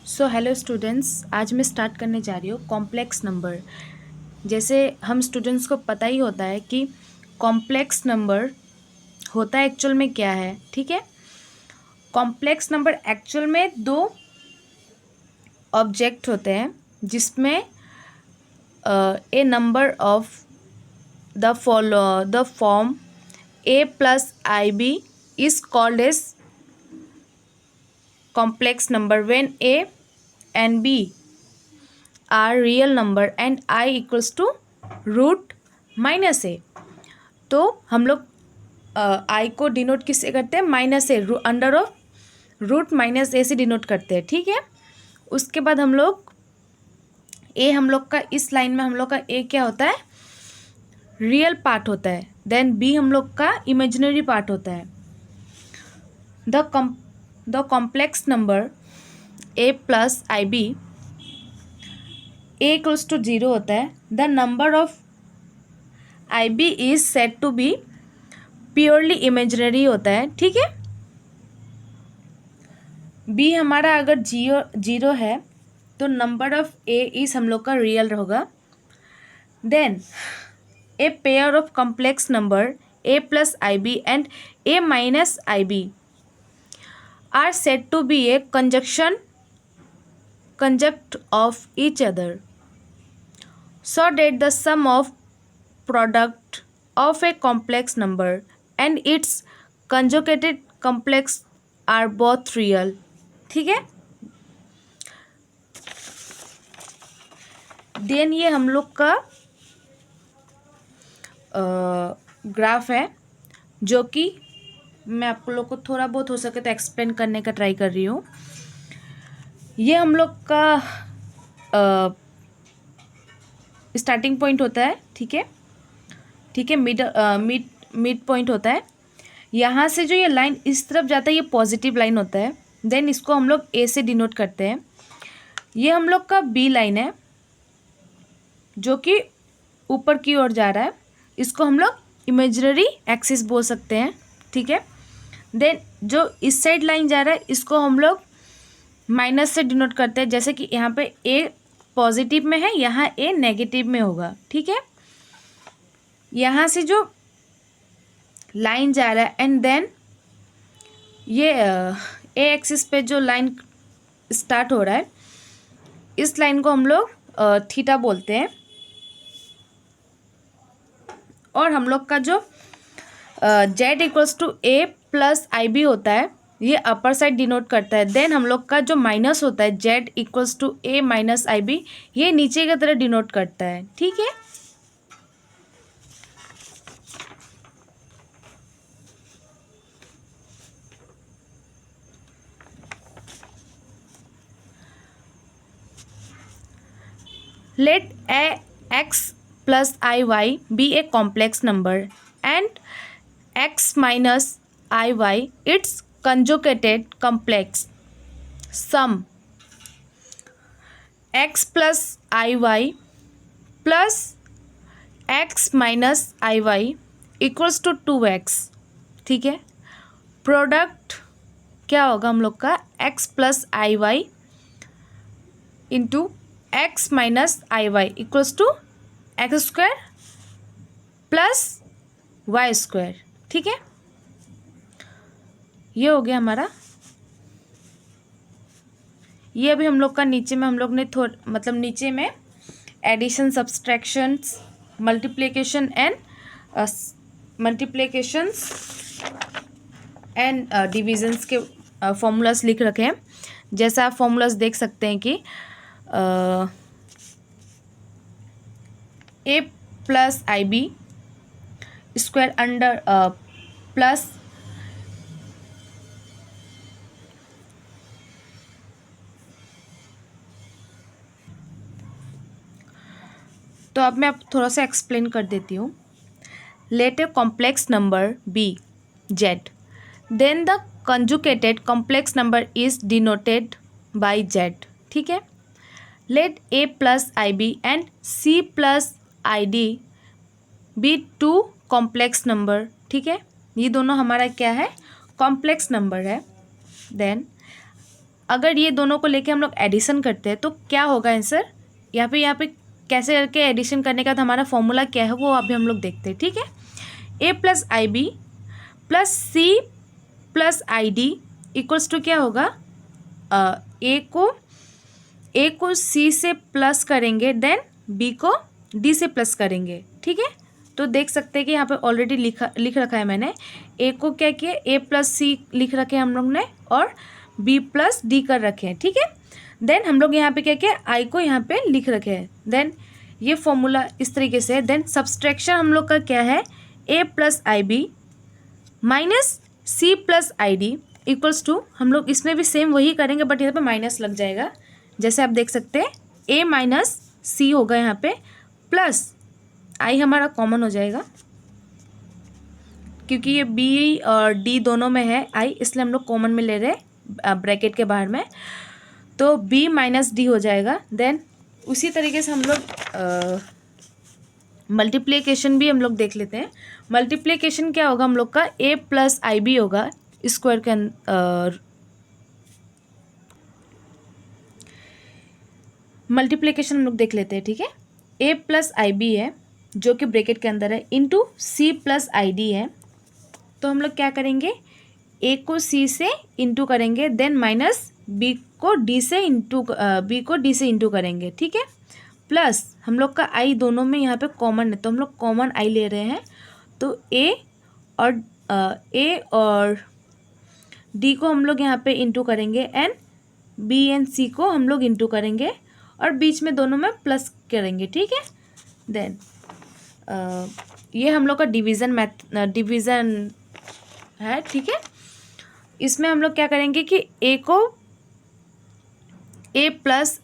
So hello students, आज मैं start करने जा रही हूँ कॉम्प्लेक्स नंबर। जैसे हम स्टूडेंट्स को पता ही होता है कि कॉम्प्लेक्स नंबर होता है एक्चुअल में क्या है। ठीक है, कॉम्प्लेक्स नंबर एक्चुअल में दो ऑब्जेक्ट होते हैं जिसमें a number of the form a plus i b is called as complex number when a and b are real number and I equals to root minus a. तो हम लोग i को denote किससे करते हैं? Minus a, under of root minus a से denote करते हैं। ठीक है, उसके बाद हम लोग ए, हम लोग का इस लाइन में हम लोग का ए क्या होता है? रियल पार्ट होता है। देन बी हम लोग का इमेजिनरी पार्ट होता है। The complex number A plus i B, A equals to 0 होता है। The number of I b is said to be purely imaginary होता है। ठीक है, बी हमारा अगर जीरो है तो नंबर ऑफ ए इज हम लोग का रियल होगा। Then a pair of complex number A plus i b and A minus I B are said to be A conjunct of each other, so that the sum of product of a complex number and its conjugated complex are both real। ठीक है, then ये हम लोग का graph है जो कि मैं आप लोग को थोड़ा बहुत हो सके तो एक्सप्लेन करने का ट्राई कर रही हूँ। ये हम लोग का स्टार्टिंग पॉइंट होता है। ठीक है, ठीक है, मिड पॉइंट होता है। यहाँ से जो ये लाइन इस तरफ जाता है ये पॉजिटिव लाइन होता है। देन इसको हम लोग ए से डिनोट करते हैं। ये हम लोग का बी लाइन है जो कि ऊपर की ओर जा रहा है। इसको हम लोग इमेजिनरी एक्सिस बोल सकते हैं। ठीक है, देन जो इस साइड लाइन जा रहा है इसको हम लोग माइनस से डिनोट करते हैं। जैसे कि यहाँ पे ए पॉजिटिव में है, यहाँ ए नेगेटिव में होगा। ठीक है, यहाँ से जो लाइन जा रहा है एंड देन ये ए एक्सिस पे जो लाइन स्टार्ट हो रहा है इस लाइन को हम लोग थीटा बोलते हैं। और हम लोग का जो Z equals to A plus i B होता है ये अपर साइड डिनोट करता है। देन हम लोग का जो माइनस होता है Z equals to A minus I B ये नीचे की तरह डिनोट करता है। ठीक है, let x plus iy be a complex number and x minus iy its conjugated complex sum x plus iy plus x minus iy equals to 2x। ठीक है, प्रोडक्ट क्या होगा हम लोग का? x plus I Y into x minus I Y equals to x square plus Y square. ठीक है, ये हो गया हमारा। ये अभी हम लोग का नीचे में हम लोग ने मतलब नीचे में addition, subtractions, multiplications and divisions के फॉर्मूलास लिख रखे हैं। जैसा आप फॉर्मूलास देख सकते हैं कि a plus i B square under plus तो अब मैं थोड़ा सा एक्सप्लेन कर देती हूँ। Late a complex number B Z, then the conjugated complex number is denoted by Z. ठीक है, late A plus i b and c plus i D B to complex number. ठीक है, ये दोनों हमारा क्या है? कॉम्प्लेक्स नंबर है। देन अगर ये दोनों को लेके हम लोग एडिशन करते हैं तो क्या होगा आंसर। यहाँ पे कैसे करके एडिशन करने का हमारा फॉर्मूला क्या है वो अभी हम लोग देखते हैं, ठीक है। ए plus i B plus C plus i D equals to क्या होगा, ए को सी से प्लस करेंगे देन बी को डी से प्लस करेंगे, ठीक है। तो देख सकते हैं कि यहाँ पे ऑलरेडी लिख रखा है मैंने। ए को क्या किया, ए प्लस सी लिख रखे हैं हम लोग ने और बी प्लस डी कर रखे हैं, ठीक है। देन हम लोग यहाँ पे क्या किया, आई को यहाँ पे लिख रखे हैं। देन ये फॉर्मूला इस तरीके से। देन सब्सट्रैक्शन हम लोग का क्या है, ए plus i b minus c plus i D equals to, हम लोग इसमें भी सेम वही करेंगे बट यहाँ पे माइनस लग जाएगा। जैसे आप देख सकते हैं ए माइनस सी होगा यहाँ पे, प्लस आई हमारा कॉमन हो जाएगा क्योंकि ये बी और डी दोनों में है आई, इसलिए हम लोग कॉमन में ले रहे हैं ब्रैकेट के बाहर में, तो बी माइनस डी हो जाएगा। देन उसी तरीके से हम लोग मल्टीप्लिकेशन भी हम लोग देख लेते हैं। मल्टीप्लिकेशन क्या होगा हम लोग का, ए प्लस आई बी होगा स्क्वायर के मल्टीप्लिकेशन हम लोग देख लेते हैं, ठीक है। ए प्लस आई बी है जो कि ब्रैकेट के अंदर है, into C plus i d है। तो हम लोग क्या करेंगे, ए को सी से इंटू करेंगे देन माइनस बी को डी से इंटू करेंगे, ठीक है। प्लस हम लोग का आई दोनों में यहाँ पे कॉमन है तो हम लोग कॉमन आई ले रहे हैं, तो ए और डी को हम लोग यहाँ पे इंटू करेंगे एंड बी एंड सी को हम लोग इंटू करेंगे और बीच में दोनों में प्लस करेंगे, ठीक है। देन ये हम लोग का डिवीज़न है, ठीक है। इसमें हम लोग क्या करेंगे कि ए प्लस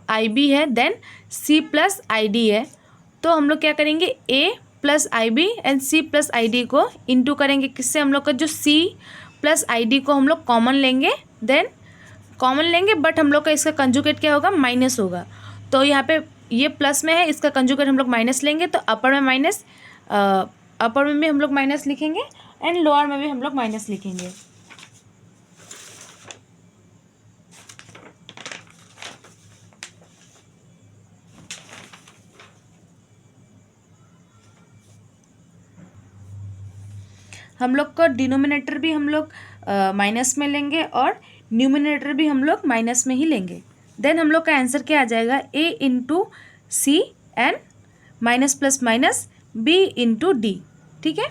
आई बी है then c plus i d है, तो हम लोग क्या करेंगे a plus i b and c plus i d को इंटू करेंगे किससे, हम लोग का जो सी प्लस आई डी को हम लोग कॉमन लेंगे, देन कॉमन लेंगे बट हम लोग का इसका कंजुगेट क्या होगा, माइनस होगा। तो यहाँ पे ये प्लस में है, इसका कंजुगेट हम लोग माइनस लेंगे, तो अपर में भी हम लोग माइनस लिखेंगे एंड लोअर में भी हम लोग माइनस लिखेंगे। हम लोग का डिनोमिनेटर भी हम लोग माइनस में लेंगे और न्यूमिनेटर भी हम लोग माइनस में ही लेंगे। देन हम लोग का आंसर क्या आ जाएगा, a into c and minus plus minus b into d, ठीक है।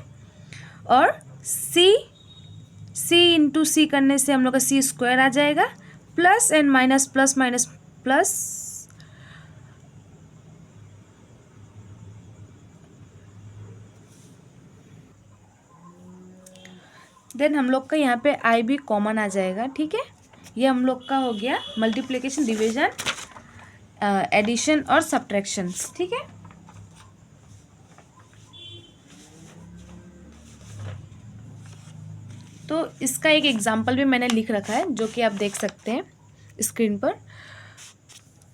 और सी इंटू सी करने से हम लोग का सी स्क्वायर आ जाएगा, plus and minus plus minus plus, then हम लोग का यहाँ पे आई भी कॉमन आ जाएगा, ठीक है। ये हम लोग का हो गया मल्टीप्लिकेशन, डिवीजन, एडिशन और सब्ट्रैक्शंस, ठीक है। तो इसका एक एग्जांपल भी मैंने लिख रखा है जो कि आप देख सकते हैं स्क्रीन पर।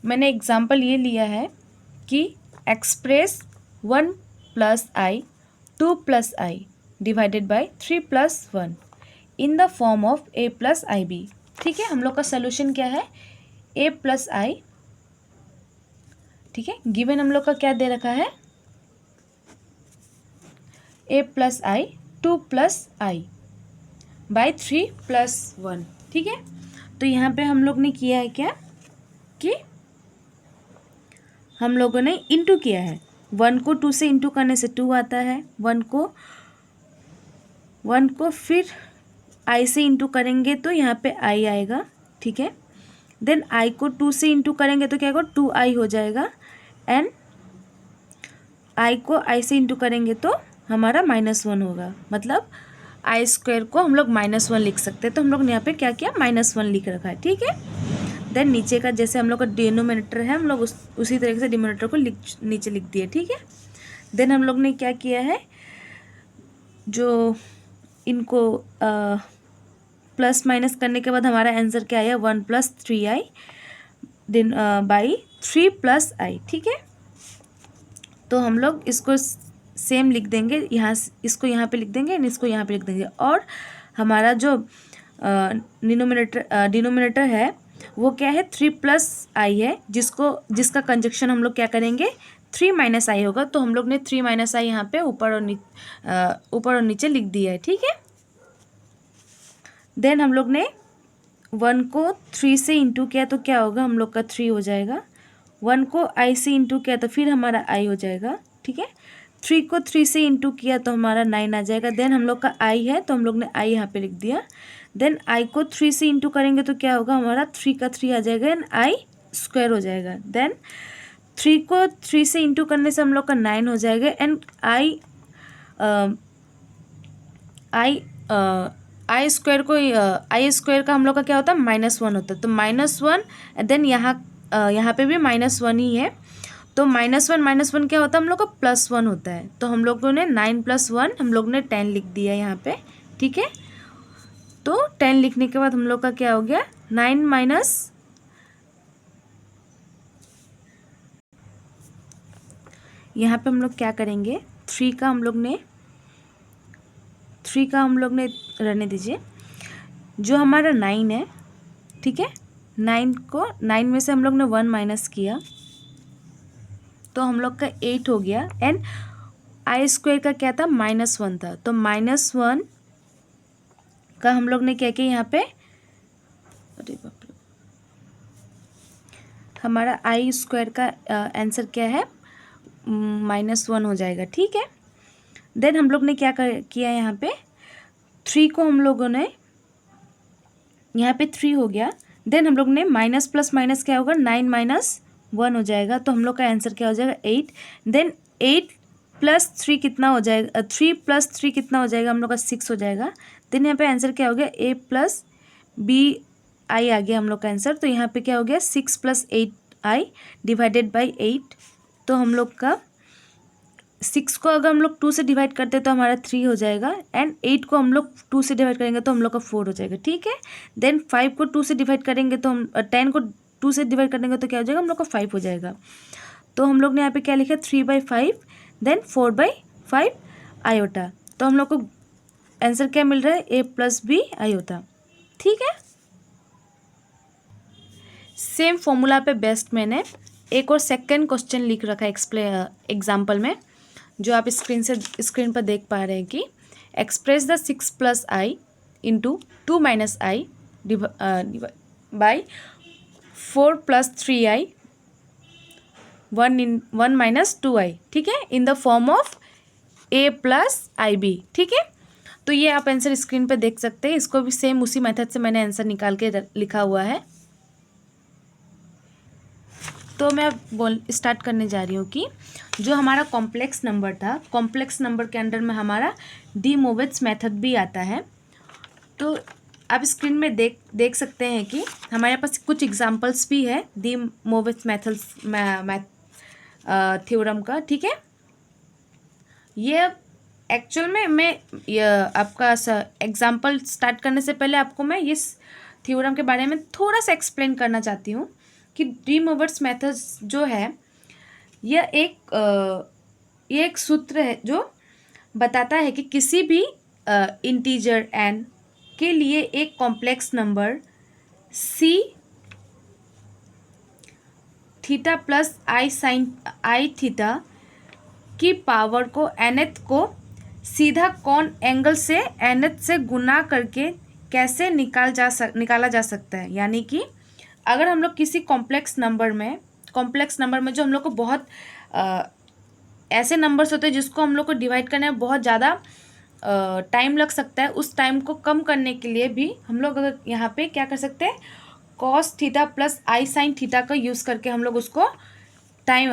मैंने एग्जांपल ये लिया है कि express 1 plus I 2 plus I divided by 3 plus 1 in the form of A plus i B, ठीक है। हम लोग का सोल्यूशन क्या है, ए प्लस आई, ठीक है। गिवन हम लोग का क्या दे रखा है, ए प्लस आई 2 प्लस आई बाय 3 प्लस 1, ठीक है। तो यहाँ पे हम लोग ने किया है क्या कि हम लोगों ने इंटू किया है, 1 को 2 से इंटू करने से 2 आता है, 1 को फिर आई से इंटू करेंगे तो यहाँ पे आई आएगा, ठीक है। देन आई को 2 से इंटू करेंगे तो क्या होगा, 2i हो जाएगा एंड आई को आई से इंटू करेंगे तो हमारा -1 होगा, मतलब आई स्क्वायर को हम लोग -1 लिख सकते हैं। तो हम लोग ने यहाँ पे क्या किया, -1 लिख रखा है, ठीक है। देन नीचे का जैसे हम लोग का डिनोमिनेटर है, हम लोग उसी तरीके से डिनोमिनेटर को नीचे लिख दिए, ठीक है। देन हम लोग ने क्या किया है, जो इनको प्लस माइनस करने के बाद हमारा आंसर क्या आया, 1 + 3i देन बाई 3 + i, ठीक है। तो हम लोग इसको सेम लिख देंगे, इसको यहाँ पे लिख देंगे एंड इसको यहाँ पे लिख देंगे। और हमारा जो डिनोमिनेटर है वो क्या है 3+i है, जिसका कंजक्शन हम लोग क्या करेंगे 3 - i होगा। तो हम लोग ने 3 - i यहाँ पे ऊपर और नीचे लिख दिया है, ठीक है। देन हम लोग ने 1 को 3 से इंटू किया तो क्या होगा, हम लोग का 3 हो जाएगा। 1 को i से इंटू किया तो फिर हमारा i हो जाएगा, ठीक है। 3 को 3 से इंटू किया तो हमारा 9 आ जाएगा। देन हम लोग का i है तो हम लोग ने i यहाँ पे लिख दिया। देन i को 3 से इंटू करेंगे तो क्या होगा, हमारा 3 का 3 आ जाएगा एंड i स्क्वायर हो जाएगा। देन 3 को 3 से इंटू करने से हम लोग का 9 हो जाएगा एंड आई स्क्वायर का हम लोग का क्या होता है -1 होता है। तो -1 देन यहाँ पे भी -1 ही है। तो -1 क्या होता है हम लोग का +1 होता है। तो हम लोगों ने 9 + 1 हम लोग ने 10 लिख दिया यहाँ पे, ठीक है। तो 10 लिखने के बाद हम लोग का क्या हो गया 9 माइनस यहाँ पे हम लोग क्या करेंगे 3 का हम लोग ने रहने दीजिए। जो हमारा 9 है, ठीक है, 9 में से हम लोग ने 1 माइनस किया तो हम लोग का 8 हो गया एंड आई स्क्वायर का क्या था -1 था। तो -1 का हम लोग ने क्या किया यहाँ पे, अरे बाप रे, हमारा आई स्क्वायर का आंसर क्या है -1 हो जाएगा, ठीक है। देन हम लोग ने क्या किया यहाँ पे 3 को हम लोगों ने यहाँ पे 3 हो गया। देन हम लोग ने माइनस प्लस माइनस क्या होगा 9 - 1 हो जाएगा। तो हम लोग का आंसर क्या हो जाएगा 8। देन 8 + 3 कितना हो जाएगा, 3 + 3 कितना हो जाएगा हम लोग का 6 हो जाएगा। देन यहाँ पे आंसर क्या हो गया a + b i आ गया हम लोग का आंसर। तो यहाँ पे क्या हो गया 6 + 8i डिवाइडेड बाई 8। तो हम लोग का 6 को अगर हम लोग 2 से डिवाइड करते हैं तो हमारा 3 हो जाएगा एंड 8 को हम लोग 2 से डिवाइड करेंगे तो हम लोग का 4 हो जाएगा, ठीक है। देन 5 को 2 से डिवाइड करेंगे तो हम 10 को 2 से डिवाइड करेंगे तो क्या हो जाएगा हम लोग का 5 हो जाएगा। तो हम लोग ने यहाँ पे क्या लिखा 3/5 देन 4/5 आयोटा। तो हम लोग को आंसर क्या मिल रहा है a + b आयोटा, ठीक है। सेम फॉर्मूला पे बेस्ट मैंने एक और सेकंड क्वेश्चन लिख रखा है एग्जाम्पल में, जो आप स्क्रीन पर देख पा रहे हैं कि express the 6 + i into 2 - i by 4 + 3i 1 - 2i, ठीक है, in the form of a + ib, ठीक है। तो ये आप आंसर स्क्रीन पे देख सकते हैं। इसको भी सेम उसी मेथड से मैंने आंसर निकाल के लिखा हुआ है। तो मैं स्टार्ट करने जा रही हूँ कि जो हमारा कॉम्प्लेक्स नंबर था, कॉम्प्लेक्स नंबर के अंडर में हमारा डी मोविट्स मेथड भी आता है। तो आप स्क्रीन में देख सकते हैं कि हमारे पास कुछ एग्जांपल्स भी है डी मोविट्स थ्योरम का, ठीक है। ये एक्चुअल में मैं आपका एग्जांपल स्टार्ट करने से पहले आपको मैं इस थ्योरम के बारे में थोड़ा सा एक्सप्लेन करना चाहती हूँ कि डी मोविट्स मेथड जो है ये एक सूत्र है जो बताता है कि किसी भी इंटीजर n के लिए एक complex number c theta plus i sine i theta की पावर को nth को सीधा कौन एंगल से nth से गुना करके कैसे निकाला जा सकता है। यानी कि अगर हम लोग किसी कॉम्प्लेक्स नंबर में जो हम लोग को बहुत ऐसे नंबर्स होते हैं जिसको हम लोग को डिवाइड करने में बहुत ज़्यादा टाइम लग सकता है, उस टाइम को कम करने के लिए भी हम लोग अगर यहाँ पे क्या कर सकते हैं cos theta plus i sine theta का यूज़ करके हम लोग उसको टाइम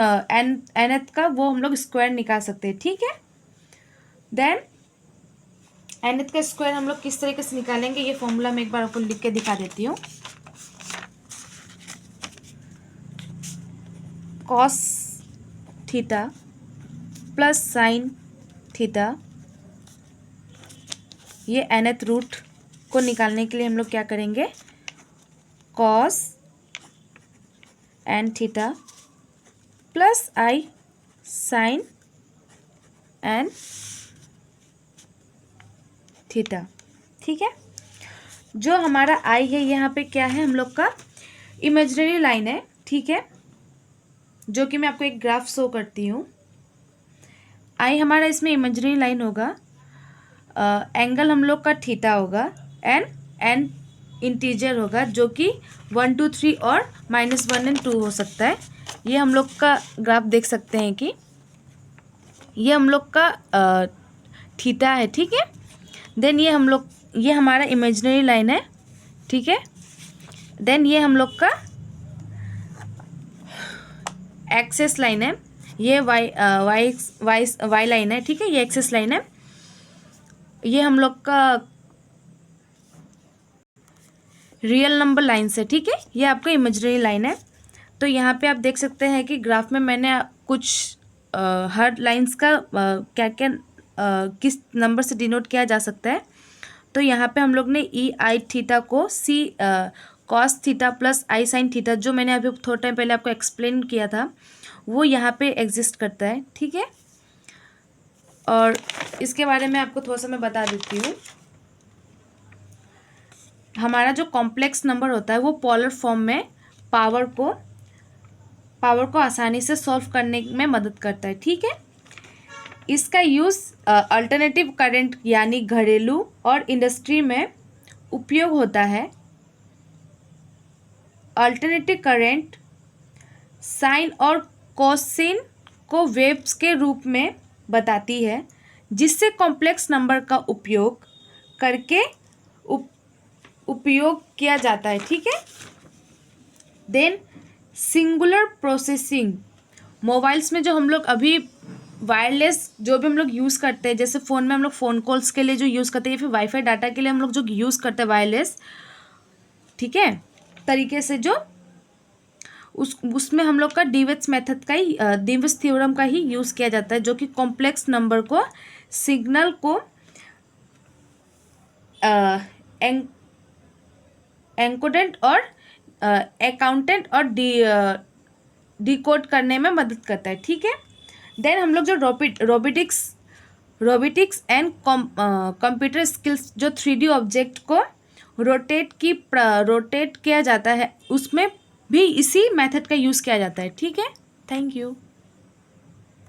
nth का वो हम लोग स्क्वायर निकाल सकते हैं, ठीक है। देन nth का स्क्वायर हम लोग किस तरीके से निकालेंगे ये फॉर्मूला मैं एक बार आपको लिख के दिखा देती हूँ। cos theta plus sine theta, ये nth रूट को निकालने के लिए हम लोग क्या करेंगे cos n theta plus i sign n theta, ठीक है। जो हमारा आई है यहाँ पे क्या है, हम लोग का इमेजिनरी लाइन है, ठीक है, जो कि मैं आपको एक ग्राफ शो करती हूँ। आई हमारा इसमें इमेजिनरी लाइन होगा, एंगल हम लोग का थीटा होगा, एन इंटीजर होगा जो कि 1 2 3 और -1 और 2 हो सकता है। ये हम लोग का ग्राफ देख सकते हैं कि ये हम लोग का थीटा है, ठीक है। देन ये हमारा इमेजिनरी लाइन है, ठीक है। देन ये हम लोग का एक्सेस लाइन है, ये वाई लाइन है, ठीक है, ये एक्सेस लाइन है। ये हम लोग का रियल नंबर लाइन से, ठीक है, ये आपका इमेजिनरी लाइन है। तो यहाँ पे आप देख सकते हैं कि ग्राफ में मैंने कुछ हर लाइंस का क्या क्या किस नंबर से डिनोट किया जा सकता है। तो यहाँ पे हम लोग ने ई आई थीटा को सी cos theta plus i sine theta, जो मैंने अभी थोड़ा टाइम पहले आपको एक्सप्लेन किया था, वो यहाँ पे एग्जिस्ट करता है, ठीक है। और इसके बारे में आपको थोड़ा सा मैं बता देती हूँ। हमारा जो कॉम्प्लेक्स नंबर होता है वो पोलर फॉर्म में पावर को आसानी से सॉल्व करने में मदद करता है, ठीक है। इसका यूज़ अल्टरनेटिव करंट यानी घरेलू और इंडस्ट्री में उपयोग होता है। अल्टरनेटिव करंट साइन और कोसाइन को वेव्स के रूप में बताती है, जिससे कॉम्प्लेक्स नंबर का उपयोग करके उपयोग किया जाता है, ठीक है। देन सिंगुलर प्रोसेसिंग, मोबाइल्स में जो हम लोग अभी वायरलेस जो भी हम लोग यूज़ करते हैं, जैसे फ़ोन में हम लोग फ़ोन कॉल्स के लिए जो यूज़ करते हैं या फिर वाईफाई डाटा के लिए हम लोग जो यूज़ करते हैं वायरलेस, ठीक है, तरीके से जो उसमें हम लोग का डीवेट्स मेथड का ही डीवेट्स थ्योरम का ही यूज़ किया जाता है, जो कि कॉम्प्लेक्स नंबर को सिग्नल को एन्कोडेंट और अकाउंटेंट और डिकोड करने में मदद करता है, ठीक है। देन हम लोग जो रोबोटिक्स एंड कंप्यूटर स्किल्स, जो 3D ऑब्जेक्ट को रोटेट किया जाता है, उसमें भी इसी मेथड का यूज़ किया जाता है, ठीक है। Thank you.